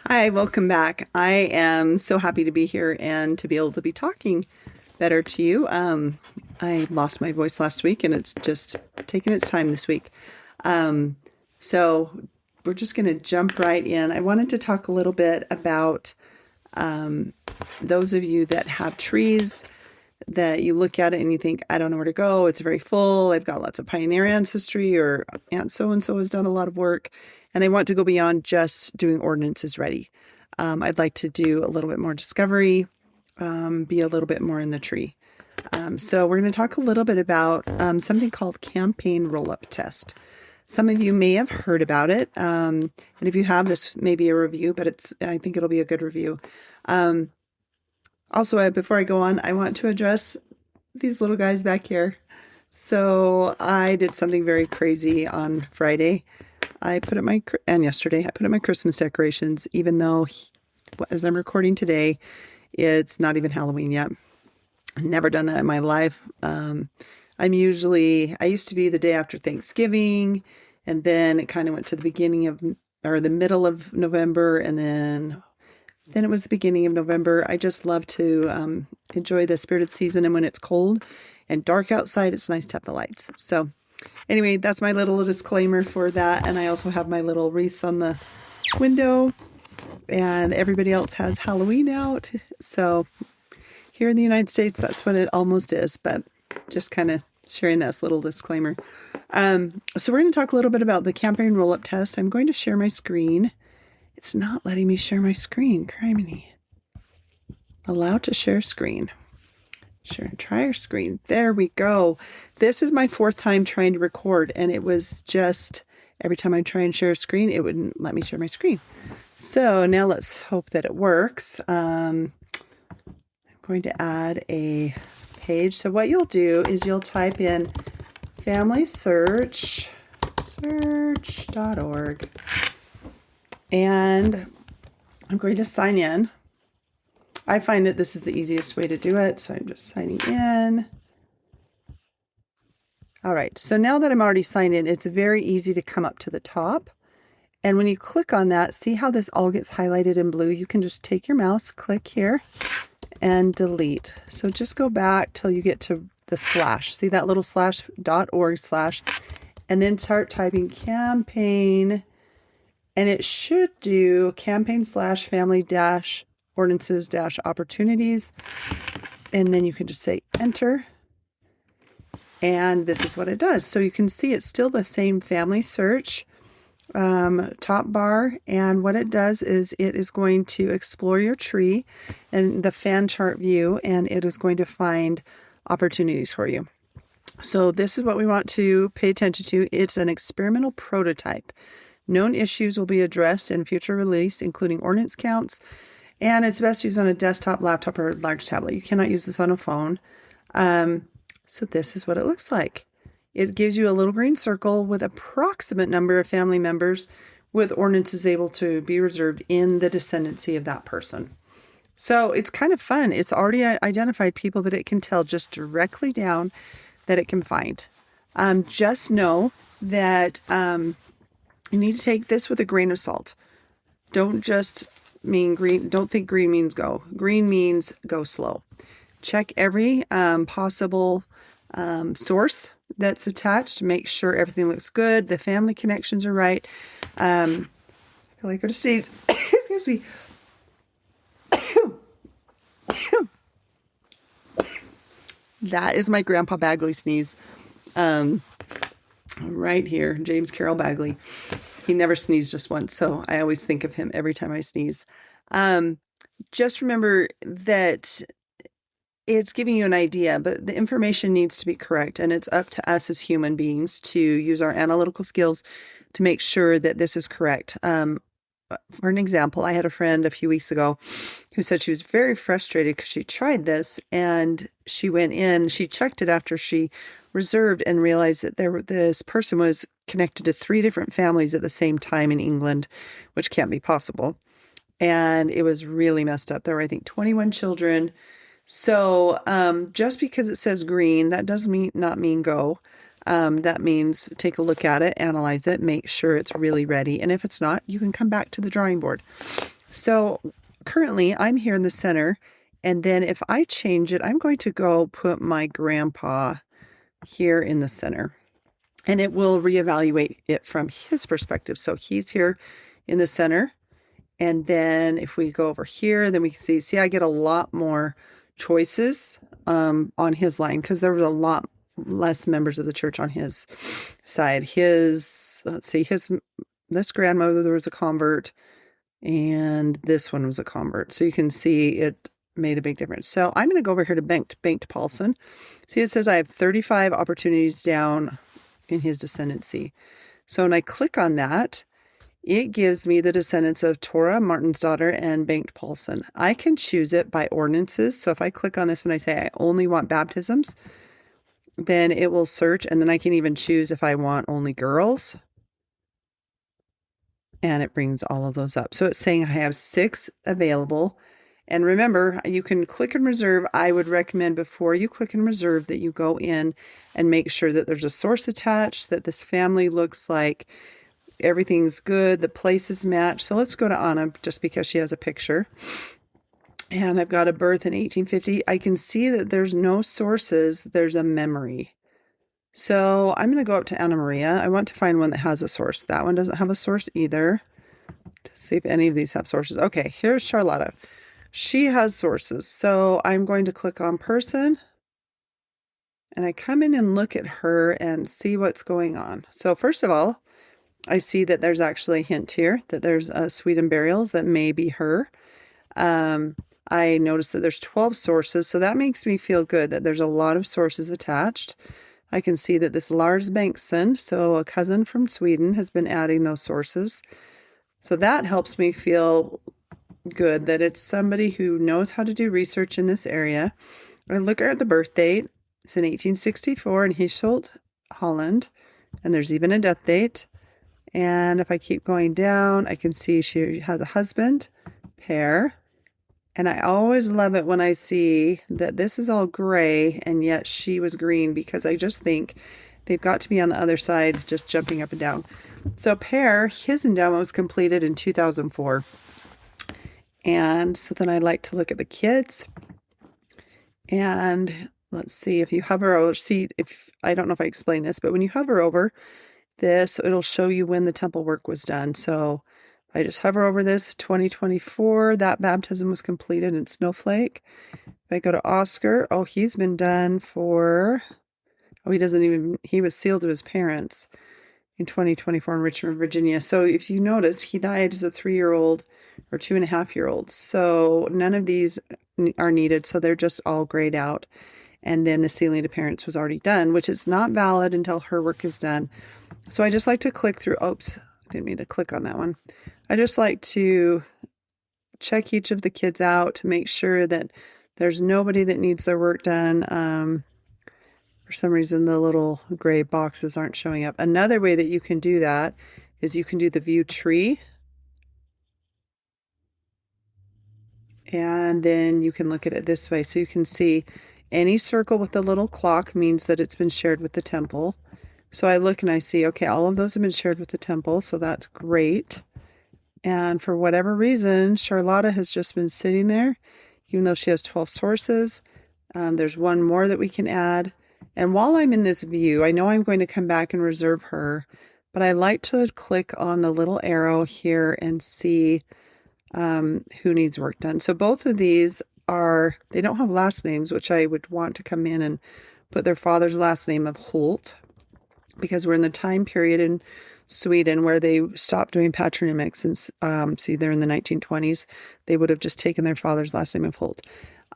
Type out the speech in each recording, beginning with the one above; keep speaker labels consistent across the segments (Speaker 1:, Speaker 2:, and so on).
Speaker 1: Hi, welcome back. I am so happy to be here and to be able to be talking better to you. I lost my voice last week and it's just taken its time this week. Um, so we're just going to jump right in. I wanted to talk a little bit about um, those of you that have trees that you look at it and you think, I don't know where to go. It's very full. I've got lots of pioneer ancestry, or Aunt so-and-so has done a lot of work. And I want to go beyond just doing ordinances ready. I'd like to do a little bit more discovery, be a little bit more in the tree. So we're going to talk a little bit about something called campaign roll-up test. Some of you may have heard about it. And if you have, this may be a review, but I think it'll be a good review. Also, before I go on, I want to address these little guys back here. So I did something very crazy on Friday. And yesterday, I put up my Christmas decorations, even though, as I'm recording today, it's not even Halloween yet. I've never done that in my life. I used to be the day after Thanksgiving, and then it kind of went to the middle of November, and then it was the beginning of November. I just love to enjoy the spirited season, and when it's cold and dark outside, it's nice to have the lights. So anyway, that's my little disclaimer for that. And I also have my little wreaths on the window, and everybody else has Halloween out. So here in the United States, that's what it almost is, but just kind of sharing this little disclaimer. So we're going to talk a little bit about the campaign roll-up test. I'm going to share my screen. It's not letting me share my screen. Criminy. Allow to share screen. Share and try our screen. There we go. This is my fourth time trying to record, and it was just every time I try and share a screen, it wouldn't let me share my screen. So now let's hope that it works. I'm going to add a page. So what you'll do is you'll type in FamilySearch.org. And I'm going to sign in. I find that this is the easiest way to do it, so I'm just signing in. All right, so now that I'm already signed in, it's very easy to come up to the top. And when you click on that, see how this all gets highlighted in blue? You can just take your mouse, click here, and delete. So just go back till you get to the slash. See that little slash, .org slash, and then start typing campaign. And it should do campaign/family-ordinances-opportunities. And then you can just say enter. And this is what it does. So you can see it's still the same family search top bar. And what it does is it is going to explore your tree and the fan chart view, and it is going to find opportunities for you. So this is what we want to pay attention to. It's an experimental prototype. Known issues will be addressed in future release, including ordinance counts, and it's best used on a desktop, laptop, or large tablet. You cannot use this on a phone. So this is what it looks like. It gives you a little green circle with approximate number of family members with ordinances able to be reserved in the descendancy of that person. So it's kind of fun. It's already identified people that it can tell just directly down that it can find. Just know that you need to take this with a grain of salt. Don't just mean green. Don't think green means go. Green means go slow. Check every possible source that's attached. Make sure everything looks good. The family connections are right. I feel like I could sneeze. Excuse me. That is my Grandpa Bagley sneeze. Right here, James Carroll Bagley. He never sneezed just once, so I always think of him every time I sneeze. Just remember that it's giving you an idea, but the information needs to be correct, and it's up to us as human beings to use our analytical skills to make sure that this is correct. For an example, I had a friend a few weeks ago who said she was very frustrated because she tried this, and she went in, she checked it after she reserved and realized that this person was connected to 3 different families at the same time in England, which can't be possible. And it was really messed up. There were, I think, 21 children. So just because it says green, that does not mean go. That means take a look at it, analyze it, make sure it's really ready. And if it's not, you can come back to the drawing board. So currently I'm here in the center, and then if I change it, I'm going to go put my grandpa here in the center, and it will reevaluate it from his perspective. So he's here in the center, and then if we go over here, then we can see I get a lot more choices on his line, because there was a lot less members of the church on his side. This grandmother, there was a convert, and this one was a convert. So you can see it made a big difference. So I'm going to go over here to Banked Paulson. See, it says I have 35 opportunities down in his descendancy. So when I click on that, it gives me the descendants of Torah, Martin's daughter, and Banked Paulson. I can choose it by ordinances. So if I click on this and I say I only want baptisms, then it will search, and then I can even choose if I want only girls. And it brings all of those up. So it's saying I have 6 available. And remember, you can click and reserve. I would recommend before you click and reserve that you go in and make sure that there's a source attached, that this family looks like everything's good, the places match. So let's go to Anna, just because she has a picture. And I've got a birth in 1850. I can see that there's no sources. There's a memory. So I'm going to go up to Anna Maria. I want to find one that has a source. That one doesn't have a source either. To see if any of these have sources. Okay, here's Charlotta. She has sources. So I'm going to click on person. And I come in and look at her and see what's going on. So first of all, I see that there's actually a hint here that there's a Sweden burials that may be her. I noticed that there's 12 sources. So that makes me feel good that there's a lot of sources attached. I can see that this Lars Bengtsson, so a cousin from Sweden, has been adding those sources. So that helps me feel good that it's somebody who knows how to do research in this area. I look at the birth date. It's in 1864 in Hiesholt, Holland. And there's even a death date. And if I keep going down, I can see she has a husband, Per. And I always love it when I see that this is all gray and yet she was green, because I just think they've got to be on the other side, just jumping up and down. So Per, his endowment was completed in 2004. And so then I like to look at the kids. And let's see, if you hover over, I don't know if I explained this, but when you hover over this, it'll show you when the temple work was done. So I just hover over this, 2024, that baptism was completed in Snowflake. If I go to Oscar, he's been done for, he was sealed to his parents in 2024 in Richmond, Virginia. So if you notice, he died as a 3-year-old or 2.5-year-old. So none of these are needed. So they're just all grayed out. And then the sealing to parents was already done, which is not valid until her work is done. So I just like to click through, didn't mean to click on that one. I just like to check each of the kids out to make sure that there's nobody that needs their work done. For some reason, the little gray boxes aren't showing up. Another way that you can do that is you can do the view tree. And then you can look at it this way. So you can see any circle with the little clock means that it's been shared with the temple. So I look and I see, okay, all of those have been shared with the temple. So that's great. And for whatever reason, Charlotta has just been sitting there, even though she has 12 sources. There's one more that we can add. And while I'm in this view, I know I'm going to come back and reserve her, but I like to click on the little arrow here and see who needs work done. So both of these they don't have last names, which I would want to come in and put their father's last name of Holt, because we're in the time period in Sweden where they stopped doing patronymics. And see, they're in the 1920s. They would have just taken their father's last name of Holt.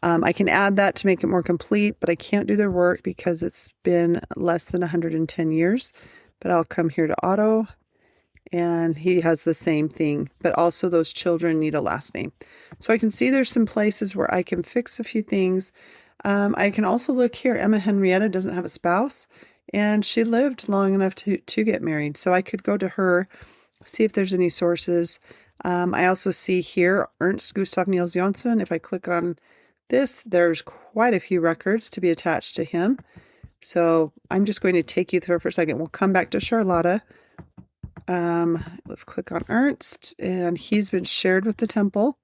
Speaker 1: I can add that to make it more complete, but I can't do their work because it's been less than 110 years. But I'll come here to auto, and he has the same thing. But also those children need a last name. So I can see there's some places where I can fix a few things. I can also look here. Emma Henrietta doesn't have a spouse, and she lived long enough to get married. So I could go to her, see if there's any sources. I also see here Ernst Gustav Niels Jonsson. If I click on this, there's quite a few records to be attached to him. So I'm just going to take you through for a second. We'll come back to Charlotta. Let's click on Ernst, and he's been shared with the temple.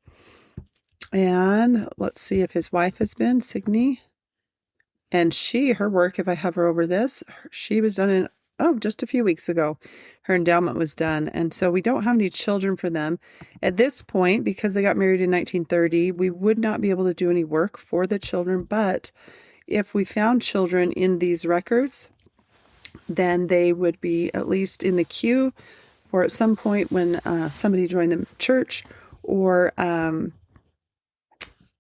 Speaker 1: And let's see if his wife has been, Signe. And her work, if I hover over this, she was done just a few weeks ago. Her endowment was done. And so we don't have any children for them. At this point, because they got married in 1930, we would not be able to do any work for the children. But if we found children in these records, then they would be at least in the queue, or at some point when somebody joined the church, or the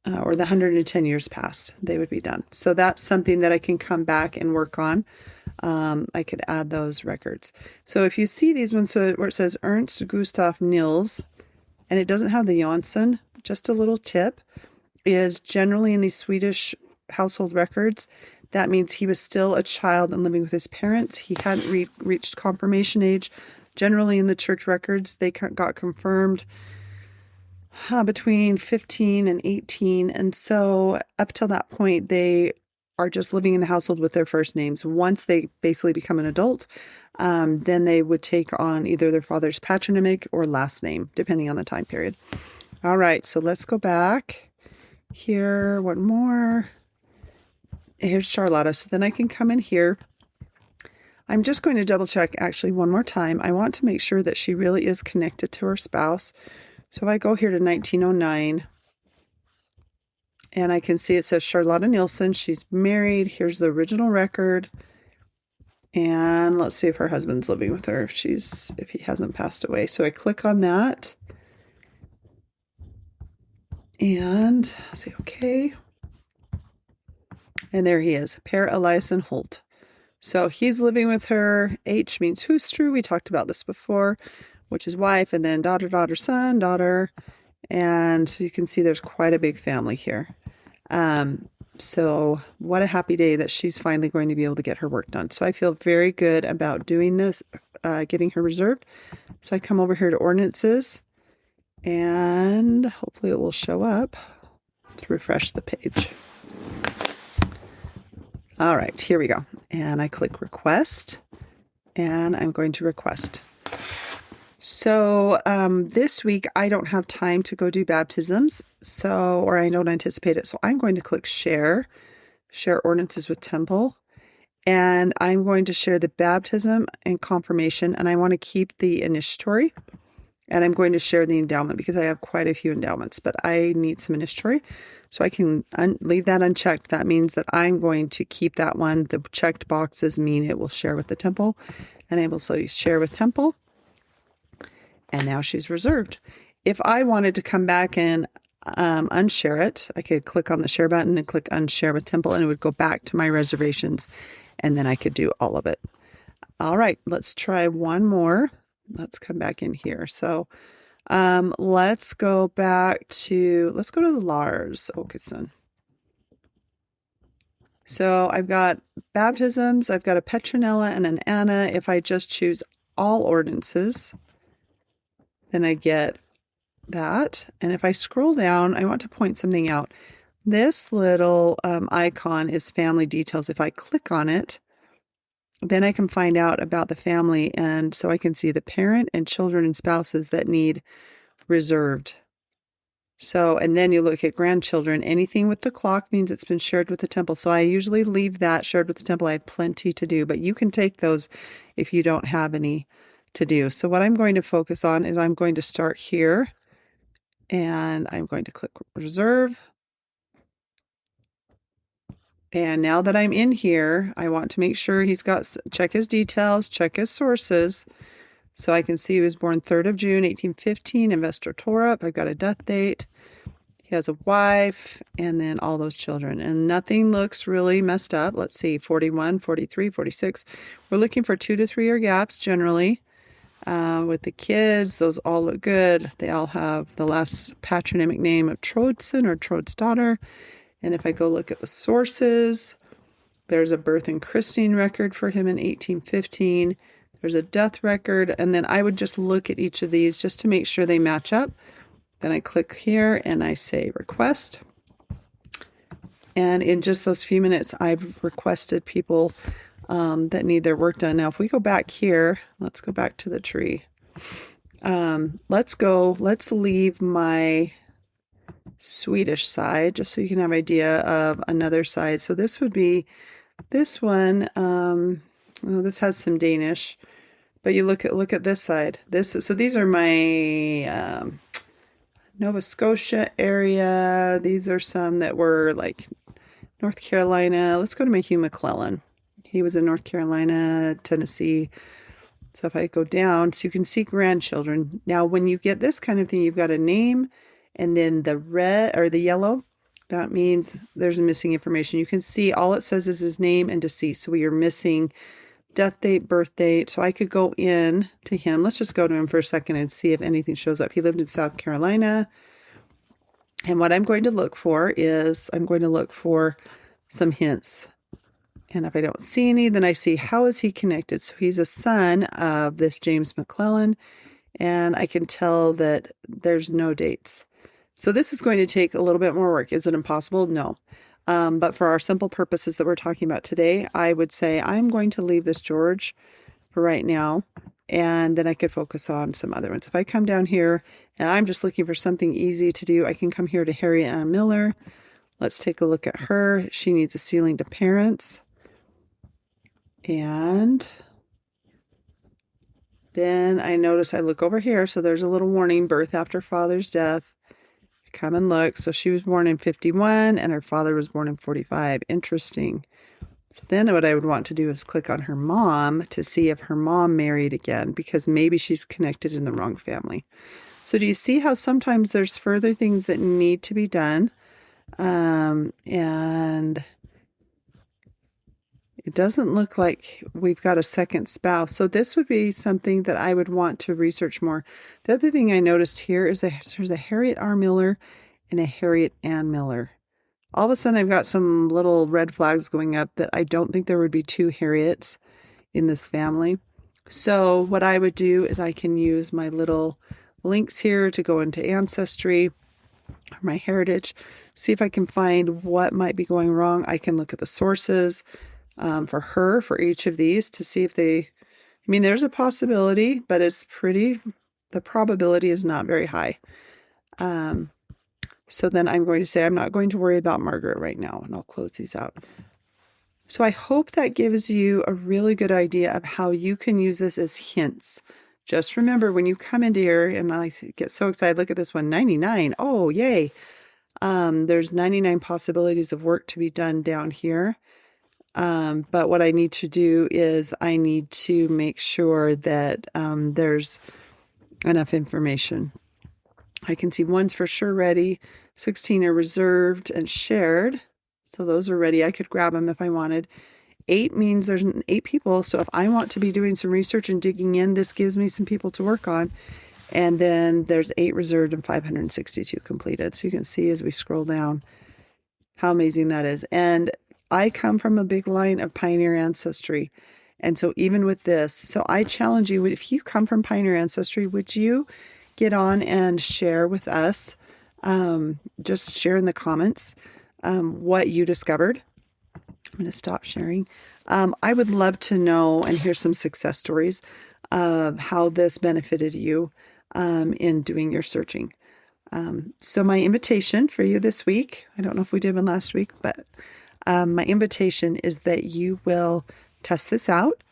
Speaker 1: 110 years passed, they would be done. So that's something that I can come back and work on. I could add those records. So if you see these ones, so where it says Ernst Gustav Nils, and it doesn't have the Jonsson, just a little tip, is generally in these Swedish household records, that means he was still a child and living with his parents. He hadn't reached confirmation age. Generally in the church records, they got confirmed between 15 and 18. And so up till that point, they are just living in the household with their first names. Once they basically become an adult, then they would take on either their father's patronymic or last name, depending on the time period. All right, so let's go back here. One more. Here's Charlotta. So then I can come in here. I'm just going to double check actually one more time. I want to make sure that she really is connected to her spouse. So if I go here to 1909, and I can see it says Charlotta Nilsson. She's married. Here's the original record. And let's see if her husband's living with her, if he hasn't passed away. So I click on that. And say okay. And there he is, Per Eliasson Holt. So he's living with her. H means hustru. We talked about this before, which is wife, and then daughter, daughter, son, daughter. And so you can see there's quite a big family here. So what a happy day that she's finally going to be able to get her work done. So I feel very good about doing this, getting her reserved. So I come over here to Ordinances, and hopefully it will show up. Let's refresh the page. All right, here we go. And I click request, and I'm going to request. So this week I don't have time to go do baptisms, or I don't anticipate it. So I'm going to click share ordinances with temple, and I'm going to share the baptism and confirmation, and I want to keep the initiatory, and I'm going to share the endowment because I have quite a few endowments, but I need some initiatory. So I can leave that unchecked. That means that I'm going to keep that one. The checked boxes mean it will share with the temple, and I will also share with temple. And now she's reserved. If I wanted to come back and unshare it, I could click on the share button and click unshare with temple, and it would go back to my reservations, and then I could do all of it. All right, let's try one more. Let's come back in here. So let's go to the Lars Åkesson. So I've got baptisms, I've got a Petronella and an Anna. If I just choose all ordinances, then I get that. And if I scroll down, I want to point something out. This little icon is family details. If I click on it, then I can find out about the family. And so I can see the parent and children and spouses that need reserved. So, and then you look at grandchildren. Anything with the clock means it's been shared with the temple. So I usually leave that shared with the temple. I have plenty to do, but you can take those if you don't have any to do. So what I'm going to focus on is I'm going to start here, and I'm going to click reserve. And now that I'm in here, I want to make sure check his details, check his sources. So I can see he was born 3rd of June, 1815 in Västertorp. I've got a death date. He has a wife, and then all those children. And nothing looks really messed up. Let's see, 41, 43, 46. We're looking for 2 to 3 year gaps generally. With the kids, those all look good. They all have the last patronymic name of Trodson or Trod's daughter. And if I go look at the sources, there's a birth and christening record for him in 1815. There's a death record. And then I would just look at each of these just to make sure they match up. Then I click here and I say request. And in just those few minutes, I've requested people that need their work done. Now, if we go back here, let's go back to the tree. Let's leave my Swedish side just so you can have an idea of another side. So this would be this one. Well, this has some Danish, but you look at this side. So these are my Nova Scotia area. These are some that were like North Carolina. Let's go to my Hugh McClellan. He was in North Carolina, Tennessee. So if I go down, so you can see grandchildren. Now, when you get this kind of thing, you've got a name and then the red or the yellow. That means there's missing information. You can see all it says is his name and deceased. So we are missing death date, birth date. So I could go in to him. Let's just go to him for a second and see if anything shows up. He lived in South Carolina. And what I'm going to look for is I'm going to look for some hints. And if I don't see any, then I see how is he connected. So he's a son of this James McClellan. And I can tell that there's no dates. So this is going to take a little bit more work. Is it impossible? No. But for our simple purposes that we're talking about today, I would say I'm going to leave this George for right now, and then I could focus on some other ones. If I come down here and I'm just looking for something easy to do, I can come here to Harriet Ann Miller. Let's take a look at her. She needs a sealing to parents. And then I notice I look over here. So there's a little warning, birth after father's death. Come and look. So she was born in 51 and her father was born in 45. Interesting. So then what I would want to do is click on her mom to see if her mom married again, because maybe she's connected in the wrong family. So do you see how sometimes there's further things that need to be done? And it doesn't look like we've got a second spouse. So this would be something that I would want to research more. The other thing I noticed here is there's a Harriet R. Miller and a Harriet Ann Miller. All of a sudden I've got some little red flags going up that I don't think there would be two Harriets in this family. So what I would do is I can use my little links here to go into Ancestry, or my heritage, see if I can find what might be going wrong. I can look at the sources for each of these to see if there's a possibility, but the probability is not very high. So then I'm going to say I'm not going to worry about Margaret right now, and I'll close these out. So I hope that gives you a really good idea of how you can use this as hints. Just remember when you come into here, and I get so excited, look at this one, 99. Oh, yay. There's 99 possibilities of work to be done down here. But what I need to do is I need to make sure that there's enough information. I can see one's for sure ready, 16 are reserved and shared. So those are ready. I could grab them if I wanted. 8 means there's 8 people. So if I want to be doing some research and digging in, this gives me some people to work on. And then there's 8 reserved and 562 completed. So you can see as we scroll down how amazing that is. And I come from a big line of pioneer ancestry. And so even with this, so I challenge you, if you come from pioneer ancestry, would you get on and share with us, just share in the comments what you discovered. I'm going to stop sharing. I would love to know and hear some success stories of how this benefited you in doing your searching. So my invitation for you this week, I don't know if we did one last week, but my invitation is that you will test this out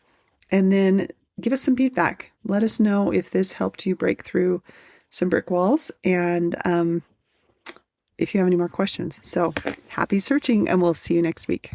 Speaker 1: and then give us some feedback. Let us know if this helped you break through some brick walls, and if you have any more questions. So happy searching, and we'll see you next week.